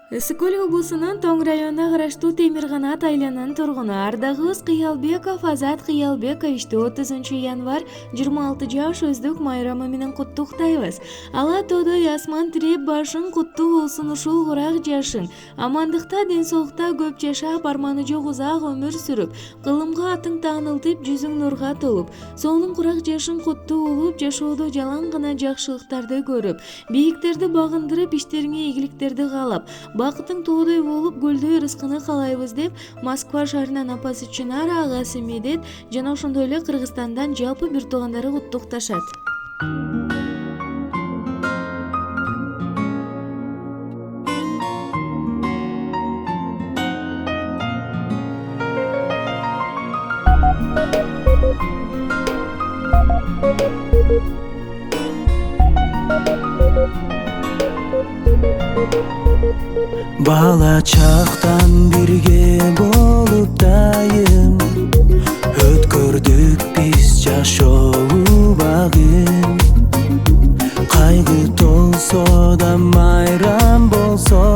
Ысык Көл облусунун Тоң районуна караштуу Темирканат айланынын тургуну Ардагыбыз Кыялбеков Азат Кыялбековичти 30 январь 26 жаш өздүк майрамы менен куттуктайбыз. Ала Тодой асман тирип башың куттуу болсун ушул курак жашың. Амандыкта, ден соолукта көп жашап, арманы жок узак өмүр сүрүп, кылымга атың таанылтып, жүзүң нурга толуп, сонун курак жашың куттуу болуп, жашоодо жалаң гана жакшылыктарды көрүп, бийиктерди багындырып, иштериңе ийгиликтерди каалап, бакытың тоодой болуп, гүлдөй рызкыны каалайбыз деп Москва шаарынан апасы Чынара, агасы Медет жана ошондой эле Кыргызстандан жалпы бир туугандары куттукташат. Бала чактан бирге болуп дайым өткөрдүк биз жашоо багын. Кайгы толсо да майрам болсо